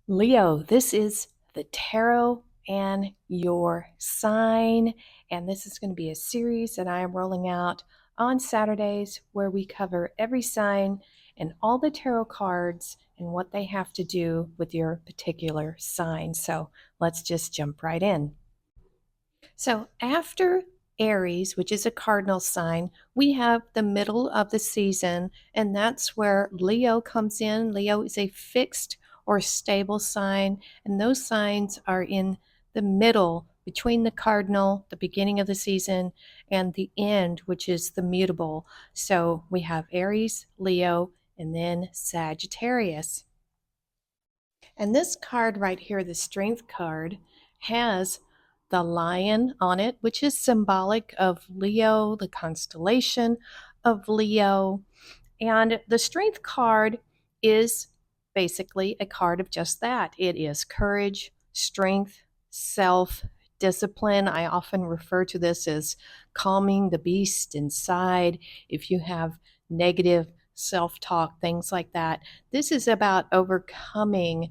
Leo, this is the tarot and your sign. And this is going to be a series that I am rolling out on Saturdays where we cover every sign and all the tarot cards and what they have to do with your particular sign. So let's just jump right in. So after Aries, which is a cardinal sign, we have the middle of the season, and that's where Leo comes in. Leo is a fixed or stable sign, and those signs are in the middle between the cardinal, the beginning of the season, and the end, which is the mutable. So we have Aries, Leo, and then Sagittarius. And this card right here, the Strength card, has the lion on it, which is symbolic of Leo, the constellation of Leo. And the Strength card is basically a card of just that. It is courage, strength, self discipline. I often refer to this as calming the beast inside. If you have negative self talk, things like that, this is about overcoming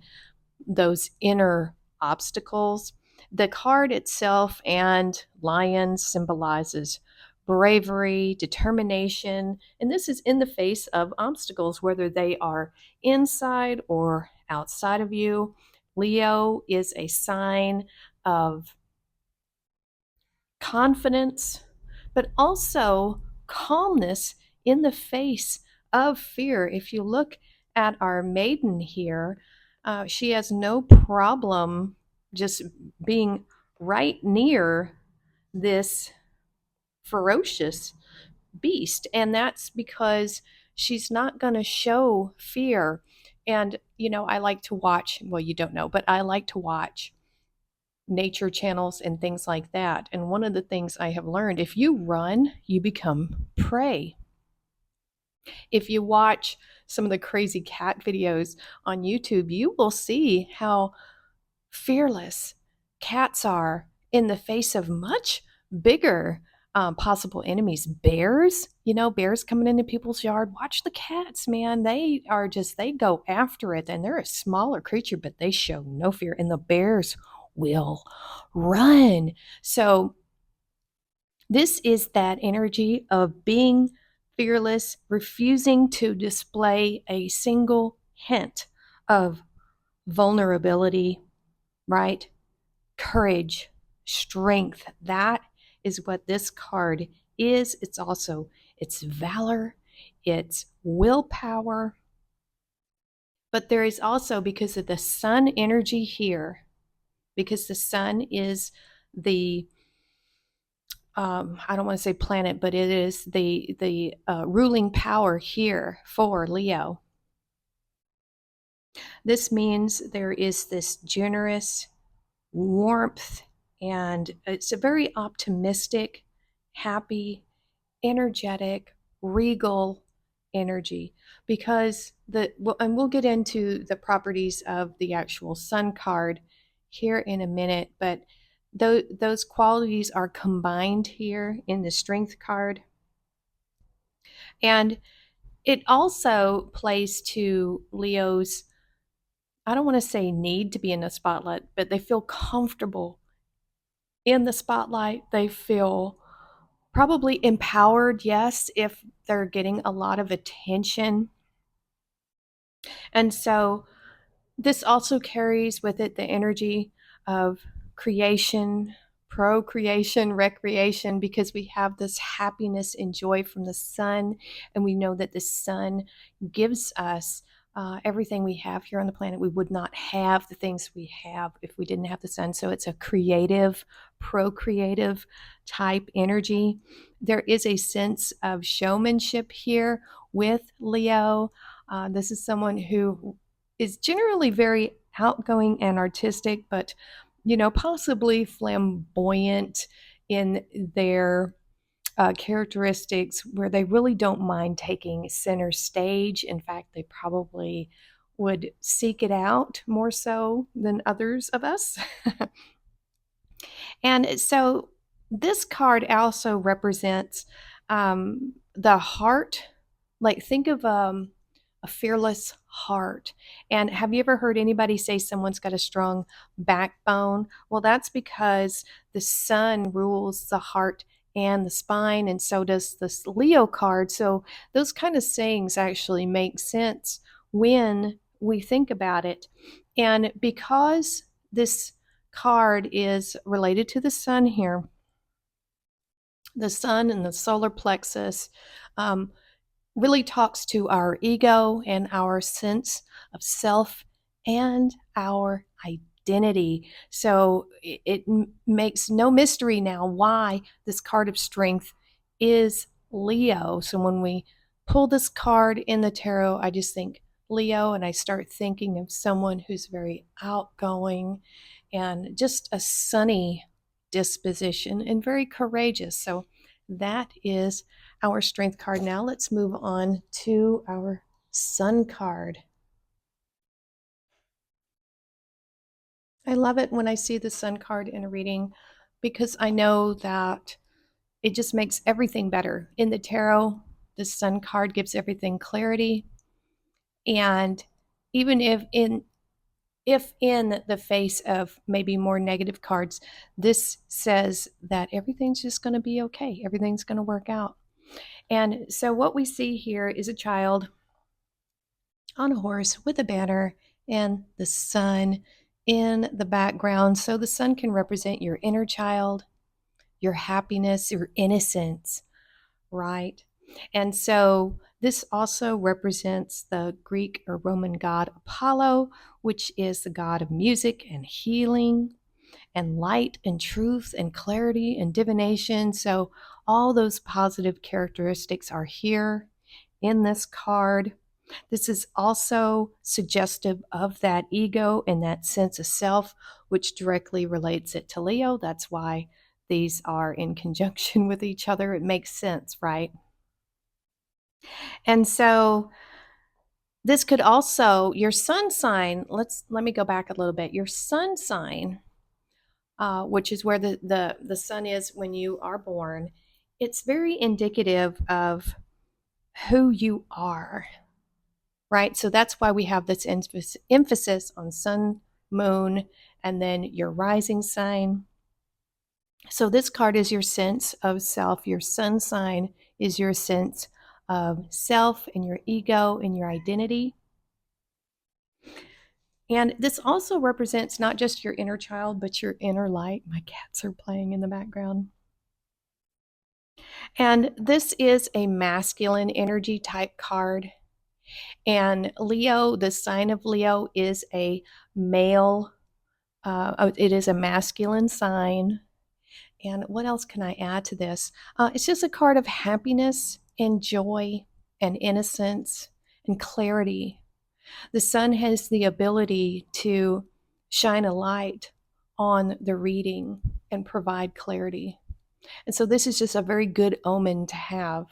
those inner obstacles. The card itself and lion symbolizes bravery, determination, and this is in the face of obstacles, whether they are inside or outside of you. Leo is a sign of confidence, but also calmness in the face of fear. If you look at our maiden here, she has no problem just being right near this ferocious beast. And that's because she's not going to show fear. And, I like to watch, well, you don't know, but I like to watch nature channels and things like that. And one of the things I have learned, if you run, you become prey. If you watch some of the crazy cat videos on YouTube, you will see how fearless cats are in the face of much bigger possible enemies. Bears, bears coming into people's yard. Watch the cats, man. They go after it, and they're a smaller creature, but they show no fear. And the bears will run. So, this is that energy of being fearless, refusing to display a single hint of vulnerability, right? Courage, strength. That is what this card is. It's valor, it's willpower. But there is also, because of the sun energy here, because the sun is the I don't want to say planet, but it is the ruling power here for Leo. This means there is this generous warmth, and it's a very optimistic, happy, energetic, regal energy, because and we'll get into the properties of the actual sun card here in a minute, but those qualities are combined here in the strength card. And it also plays to Leo's, I don't want to say need to be in the spotlight, but they feel comfortable in the spotlight. They feel probably empowered, yes, if they're getting a lot of attention. And so this also carries with it the energy of creation, procreation, recreation, because we have this happiness and joy from the sun. And we know that the sun gives us everything we have here on the planet. We would not have the things we have if we didn't have the sun. So it's a creative, procreative type energy. There is a sense of showmanship here with Leo. This is someone who is generally very outgoing and artistic, but possibly flamboyant in their characteristics, where they really don't mind taking center stage. In fact, they probably would seek it out more so than others of us. And so this card also represents the heart. Like, think of a fearless heart. And have you ever heard anybody say someone's got a strong backbone? Well, that's because the sun rules the heart and the spine, and so does this Leo card. So those kind of sayings actually make sense when we think about it. And because this card is related to the sun here, the sun and the solar plexus, um, really talks to our ego and our sense of self and our identity. So it makes no mystery now why this card of strength is Leo. So when we pull this card in the tarot, I just think Leo, and I start thinking of someone who's very outgoing and just a sunny disposition and very courageous. So that is our strength card. Now let's move on to our sun card. I love it when I see the sun card in a reading because I know that it just makes everything better. In the tarot, the sun card gives everything clarity. And even if in the face of maybe more negative cards, this says that everything's just going to be okay. Everything's going to work out. And so what we see here is a child on a horse with a banner and the sun in the background. So the sun can represent your inner child, your happiness, your innocence, right? And so this also represents the Greek or Roman god Apollo, which is the god of music and healing and light and truth and clarity and divination. So all those positive characteristics are here in this card. This is also suggestive of that ego and that sense of self, which directly relates it to Leo. That's why these are in conjunction with each other. It makes sense, right? And so this could also, your sun sign, let me go back a little bit. Your sun sign, which is where the sun is when you are born, it's very indicative of who you are, right? So that's why we have this emphasis on sun, moon, and then your rising sign. So this card is your sense of self. Your sun sign is your sense of self and your ego and your identity. And this also represents not just your inner child, but your inner light. My cats are playing in the background. And this is a masculine energy type card. And Leo, the sign of Leo is a male, it is a masculine sign. And what else can I add to this? It's just a card of happiness and joy and innocence and clarity. The sun has the ability to shine a light on the reading and provide clarity. And so this is just a very good omen to have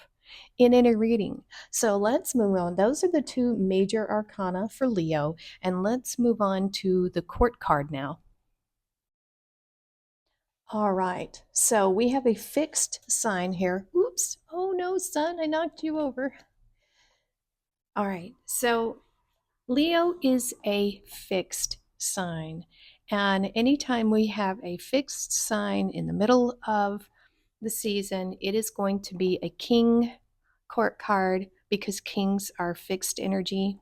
in any reading. So let's move on. Those are the two major arcana for Leo. And let's move on to the court card now. All right. So we have a fixed sign here. Oops. Oh no, sun, I knocked you over. All right. So Leo is a fixed sign. And anytime we have a fixed sign in the middle of the season, it is going to be a king court card because kings are fixed energy.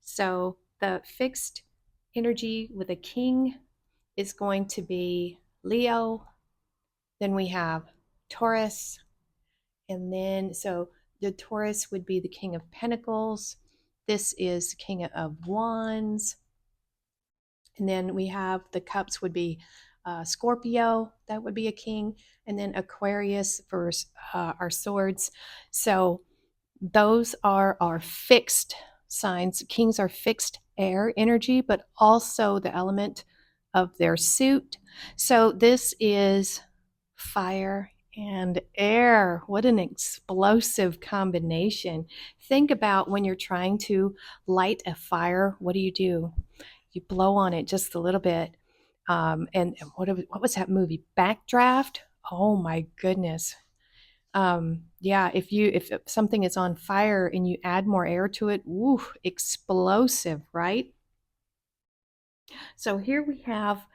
So the fixed energy with a king is going to be Leo. Then we have Taurus. And then, so the Taurus would be the King of Pentacles. This is King of Wands. And then we have the cups would be Scorpio, that would be a king. And then Aquarius for our swords. So those are our fixed signs. Kings are fixed air energy, but also the element of their suit. So this is fire and air. What an explosive combination. Think about when you're trying to light a fire, what do? You blow on it just a little bit. And what was that movie? Backdraft? Oh my goodness. Yeah, if something is on fire and you add more air to it, woo, explosive, right? So here we have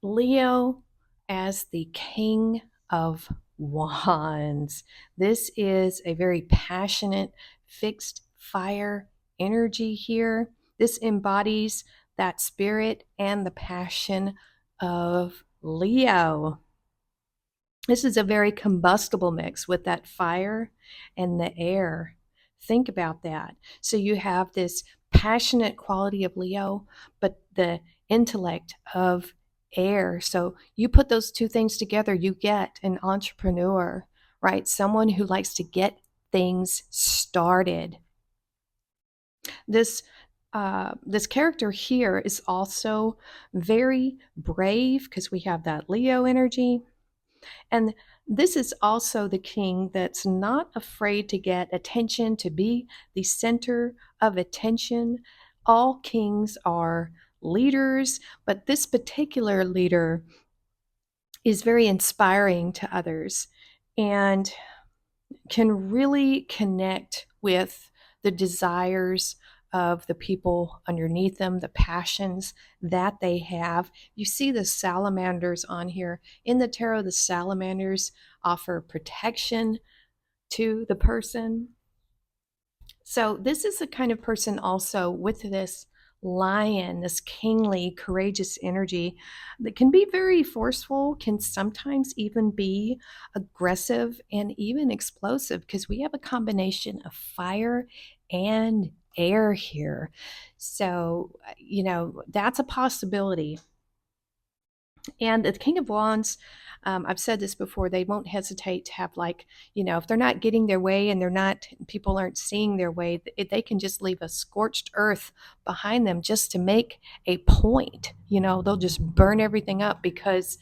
Leo as the king of wands. This is a very passionate, fixed fire energy here. This embodies that spirit and the passion of Leo. This is a very combustible mix with that fire and the air. Think about that. So you have this passionate quality of Leo, but the intellect of air. So you put those two things together, you get an entrepreneur, right? Someone who likes to get things started. This character here is also very brave because we have that Leo energy, and this is also the king that's not afraid to get attention, to be the center of attention. All kings are leaders, but this particular leader is very inspiring to others and can really connect with the desires of the people underneath them, the passions that they have. You see the salamanders on here. In the tarot, the salamanders offer protection to the person. So, this is the kind of person also with this lion, this kingly, courageous energy that can be very forceful, can sometimes even be aggressive and even explosive because we have a combination of fire and air here. So, that's a possibility. And the King of Wands, I've said this before, they won't hesitate to have, like, if they're not getting their way and people aren't seeing their way, they can just leave a scorched earth behind them just to make a point. They'll just burn everything up because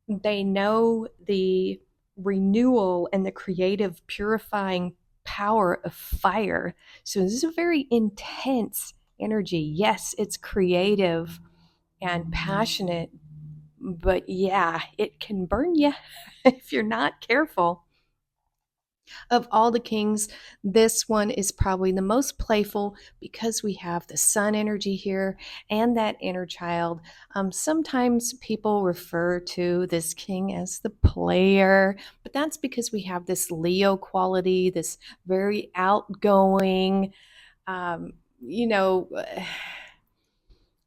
they know the renewal and the creative, purifying power of fire. So this is a very intense energy. Yes, it's creative and passionate, but yeah, it can burn you if you're not careful. Of all the kings, this one is probably the most playful because we have the sun energy here and that inner child. Sometimes people refer to this king as the player, but that's because we have this Leo quality, this very outgoing, um, you know.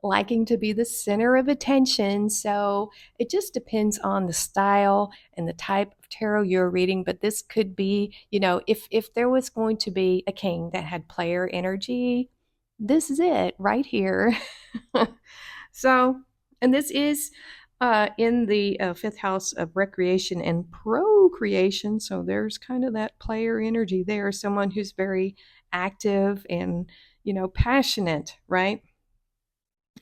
liking to be the center of attention. So it just depends on the style and the type of tarot you're reading. But this could be, if there was going to be a king that had player energy, this is it right here. So, and this is in the fifth house of recreation and procreation. So there's kind of that player energy there, someone who's very active and, passionate, right?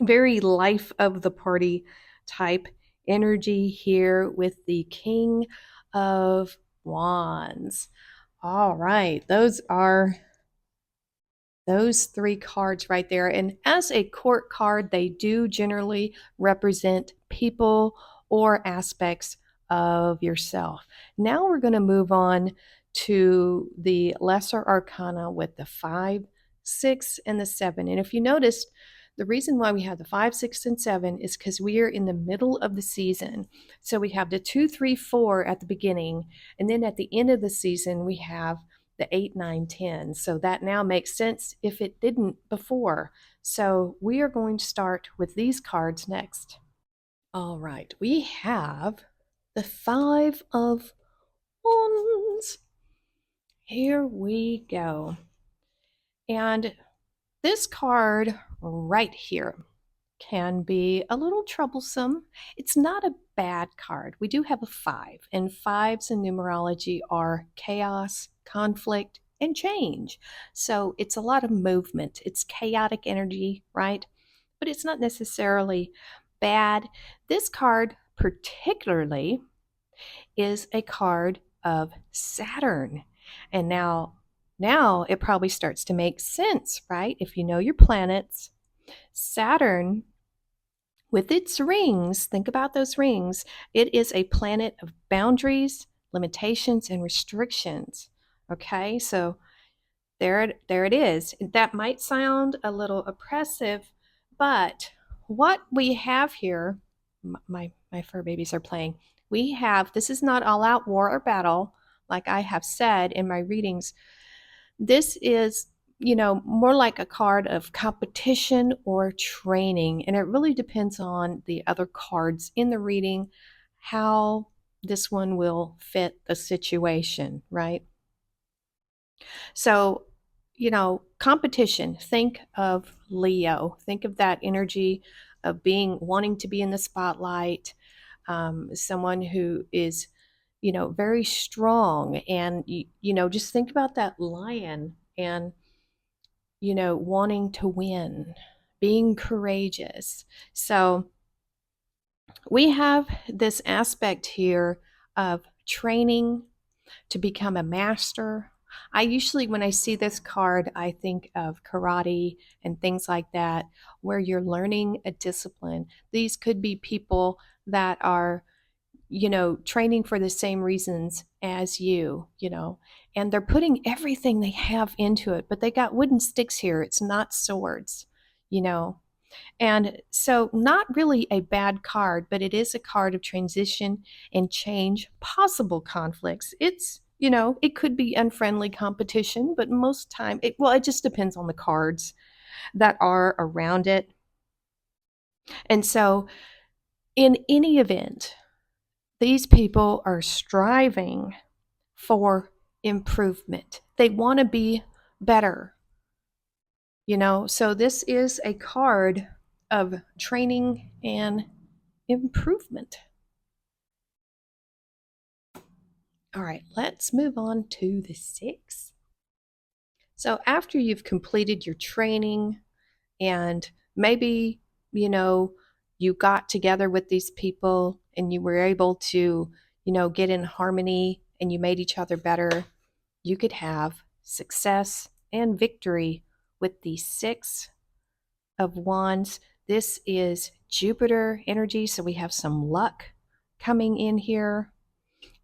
Very life of the party type energy here with the King of Wands. All right, those are those three cards right there. And as a court card, they do generally represent people or aspects of yourself. Now we're going to move on to the lesser arcana with the 5, 6, and the 7. And if you noticed, the reason why we have the 5, 6, and 7 is because we are in the middle of the season. So we have the 2, 3, 4 at the beginning, and then at the end of the season, we have the 8, 9, 10. So that now makes sense if it didn't before. So we are going to start with these cards next. All right, we have the 5 of Wands. Here we go. And this card right here can be a little troublesome. It's not a bad card. We do have a 5, and 5s in numerology are chaos, conflict, and change. So it's a lot of movement. It's chaotic energy, right? But it's not necessarily bad. This card, particularly, is a card of Saturn. And now it probably starts to make sense, right? If you know your planets, Saturn with its rings, think about those rings. It is a planet of boundaries, limitations and restrictions. Okay, so there it is. That might sound a little oppressive, but what we have here, my fur babies are playing. We have, this is not all out war or battle, like I have said in my readings. This is, more like a card of competition or training, and it really depends on the other cards in the reading, how this one will fit the situation, right? So, competition, think of Leo, think of that energy of being, wanting to be in the spotlight, someone who is, very strong. And, just think about that lion and, wanting to win, being courageous. So, we have this aspect here of training to become a master. I usually, when I see this card, I think of karate and things like that, where you're learning a discipline. These could be people that are, training for the same reasons as you, and they're putting everything they have into it, but they got wooden sticks here. It's not swords, you know. And so, not really a bad card, but it is a card of transition and change, possible conflicts. It could be unfriendly competition, but most time, it just depends on the cards that are around it. And so, in any event, these people are striving for improvement. They want to be better. So this is a card of training and improvement. All right, let's move on to the 6. So after you've completed your training and maybe, you know, you got together with these people and you were able to, get in harmony and you made each other better, you could have success and victory with the 6 of Wands. This is Jupiter energy, so we have some luck coming in here.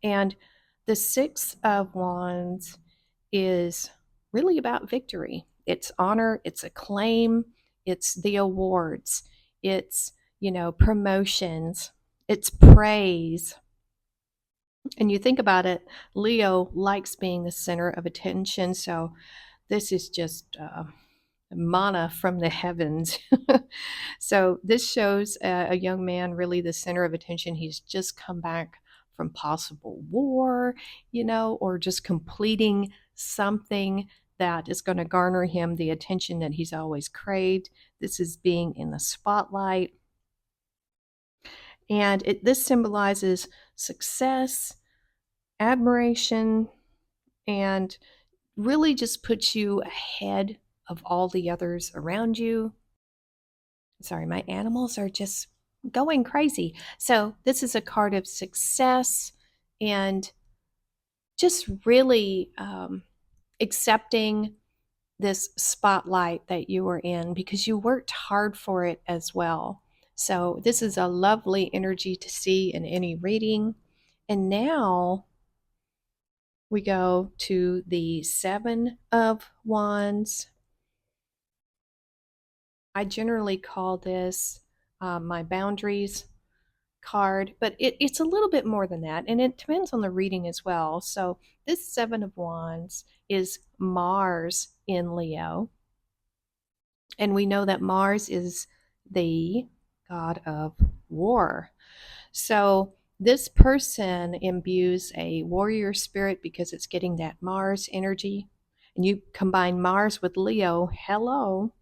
And the 6 of Wands is really about victory. It's honor, it's acclaim, it's the awards, it's, promotions, it's praise. And you think about it, Leo likes being the center of attention. So this is just manna from the heavens. So this shows a young man really the center of attention. He's just come back from possible war, or just completing something that is going to garner him the attention that he's always craved. This is being in the spotlight. And this symbolizes success, admiration, and really just puts you ahead of all the others around you. Sorry, my animals are just going crazy. So, this is a card of success and just really accepting this spotlight that you were in because you worked hard for it as well. So, this is a lovely energy to see in any reading. And now we go to the 7 of Wands. I generally call this my boundaries card, but it's a little bit more than that, and it depends on the reading as well. So this 7 of Wands is Mars in Leo, and we know that Mars is the god of war. So this person imbues a warrior spirit because it's getting that Mars energy, and you combine Mars with Leo, hello.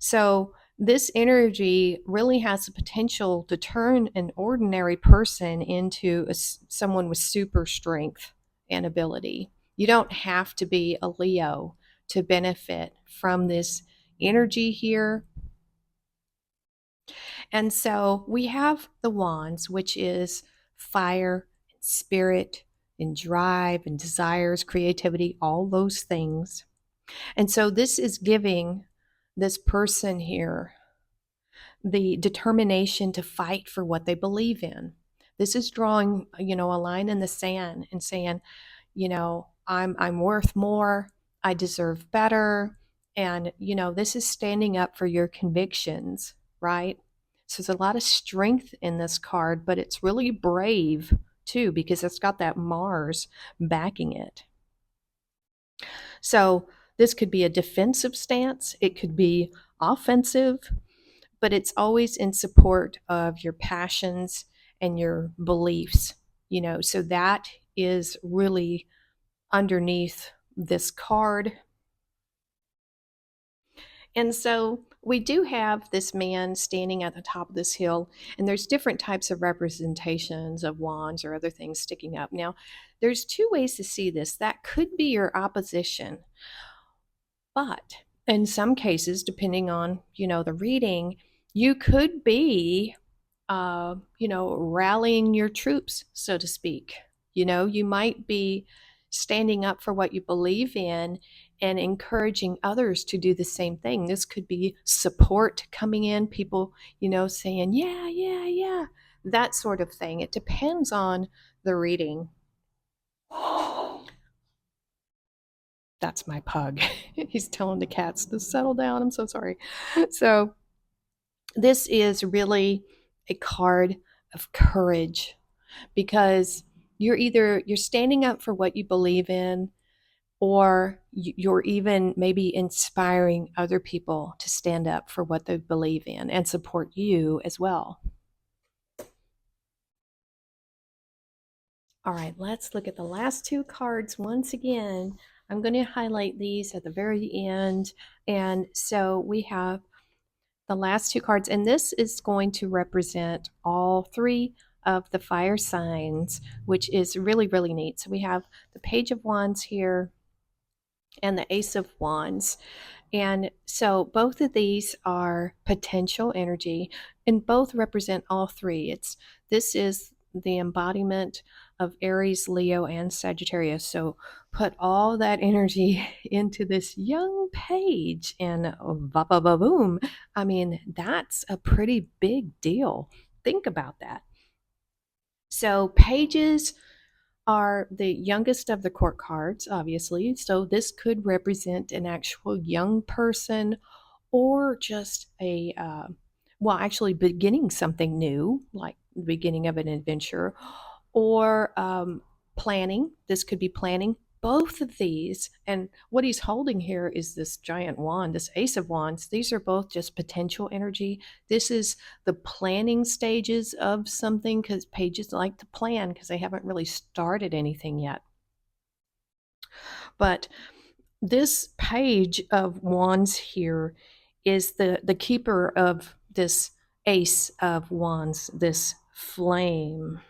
So this energy really has the potential to turn an ordinary person into someone with super strength and ability. You don't have to be a Leo to benefit from this energy here. And so we have the wands, which is fire, spirit, and drive, and desires, creativity, all those things. And so this is giving this person here the determination to fight for what they believe in. This is drawing, a line in the sand and saying, I'm worth more, I deserve better, and this is standing up for your convictions, right? So there's a lot of strength in this card, but it's really brave too because it's got that Mars backing it. So this could be a defensive stance, it could be offensive, but it's always in support of your passions and your beliefs, so that is really underneath this card. And so we do have this man standing at the top of this hill, and there's different types of representations of wands or other things sticking up. Now, there's two ways to see this. That could be your opposition, but in some cases, depending on, the reading, you could be rallying your troops, so to speak. You might be standing up for what you believe in and encouraging others to do the same thing. This could be support coming in, people, saying, yeah, yeah, yeah, that sort of thing. It depends on the reading. That's my pug. He's telling the cats to settle down. I'm so sorry. So, this is really a card of courage because you're standing up for what you believe in, or you're even maybe inspiring other people to stand up for what they believe in and support you as well. All right, let's look at the last two cards once again. I'm going to highlight these at the very end. And so we have the last two cards, and this is going to represent all three of the fire signs, which is really, really neat. So we have the Page of Wands here and the Ace of Wands. And so both of these are potential energy, and both represent all three. This is the embodiment of Aries, Leo, and Sagittarius. So put all that energy into this young page, and ba ba ba boom. I mean, that's a pretty big deal. Think about that. So pages are the youngest of the court cards, obviously. So this could represent an actual young person, or just actually beginning something new, like the beginning of an adventure, or planning. This could be planning. Both of these, and what he's holding here is this giant wand, this Ace of Wands. These are both just potential energy. This is the planning stages of something, because pages like to plan because they haven't really started anything yet. But this Page of Wands here is the keeper of this Ace of Wands, this flame.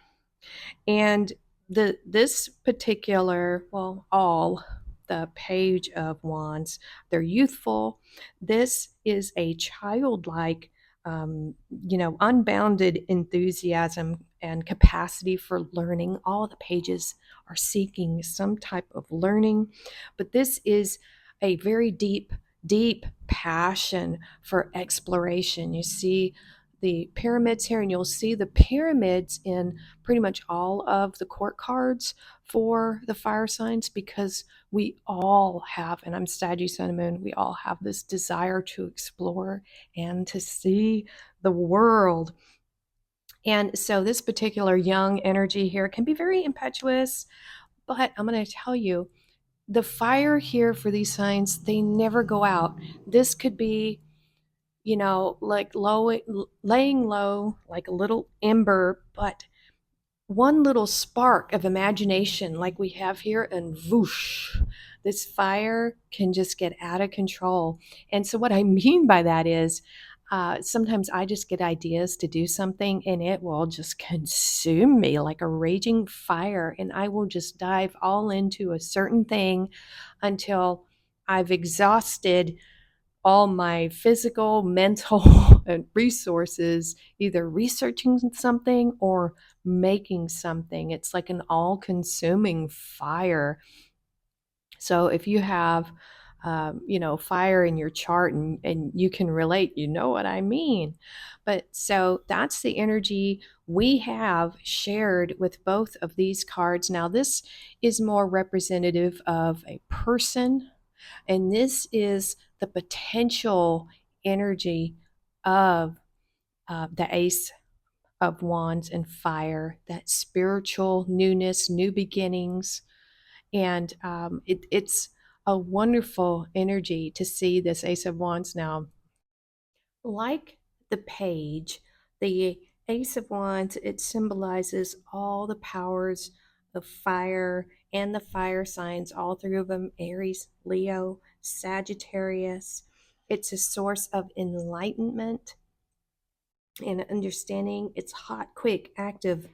And this particular, well, all the Page of Wands, they're youthful. This is a childlike, unbounded enthusiasm and capacity for learning. All the pages are seeking some type of learning, but this is a very deep, deep passion for exploration. You see the pyramids here, and you'll see the pyramids in pretty much all of the court cards for the fire signs, because we all have, and I'm Sagittarius Sun and Moon, we all have this desire to explore and to see the world. And so this particular young energy here can be very impetuous, but I'm going to tell you, the fire here for these signs, they never go out. This could be, like laying low, like a little ember, but one little spark of imagination like we have here, and whoosh, this fire can just get out of control. And so what I mean by that is, sometimes I just get ideas to do something and it will just consume me like a raging fire, and I will just dive all into a certain thing until I've exhausted all my physical, mental, and resources, either researching something or making something. It's like an all consuming fire. So if you have fire in your chart, and you can relate, you know what I mean. But so that's the energy we have shared with both of these cards. Now, this is more representative of a person, and this is the potential energy of the Ace of Wands and fire, that spiritual newness, new beginnings. And it's a wonderful energy to see this Ace of Wands now. Like the page, the Ace of Wands, it symbolizes all the powers of fire and the fire signs, all three of them: Aries, Leo, Sagittarius. It's a source of enlightenment and understanding. It's hot, quick, active,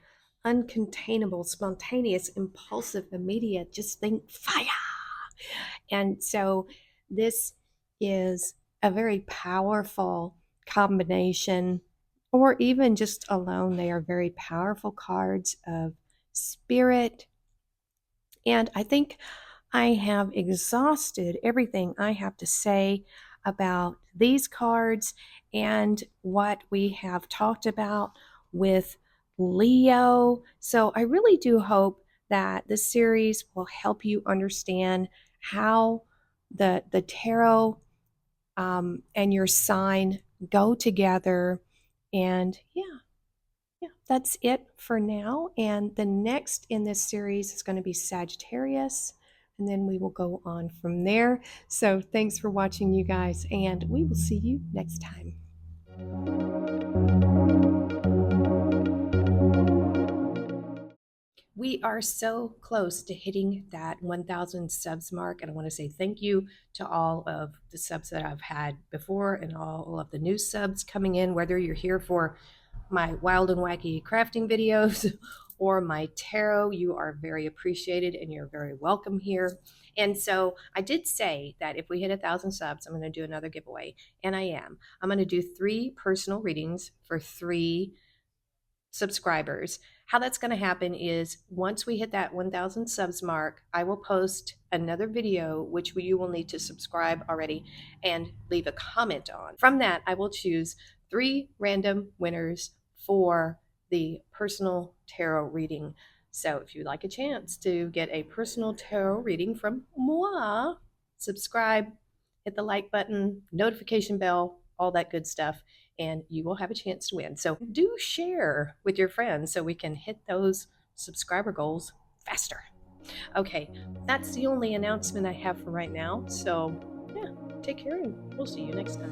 uncontainable, spontaneous, impulsive, immediate. Just think fire. And so this is a very powerful combination, or even just alone, they are very powerful cards of spirit. And I think I have exhausted everything I have to say about these cards and what we have talked about with Leo. So I really do hope that this series will help you understand how the tarot and your sign go together. And yeah, that's it for now. And the next in this series is going to be Sagittarius, and then we will go on from there. So thanks for watching, you guys, and we will see you next time. We are so close to hitting that 1,000 subs mark, and I want to say thank you to all of the subs that I've had before and all of the new subs coming in, whether you're here for my wild and wacky crafting videos or my tarot. You are very appreciated and you're very welcome here. And so I did say that if we hit 1,000 subs, I'm going to do another giveaway, and I am. I'm going to do 3 personal readings for 3 subscribers. How that's going to happen is once we hit that 1,000 subs mark, I will post another video, which you will need to subscribe already and leave a comment on. From that, I will choose 3 random winners for the personal tarot reading. So if you'd like a chance to get a personal tarot reading from moi, subscribe, hit the like button, notification bell, all that good stuff, and you will have a chance to win. So do share with your friends so we can hit those subscriber goals faster. Okay, that's the only announcement I have for right now. So yeah, take care and we'll see you next time.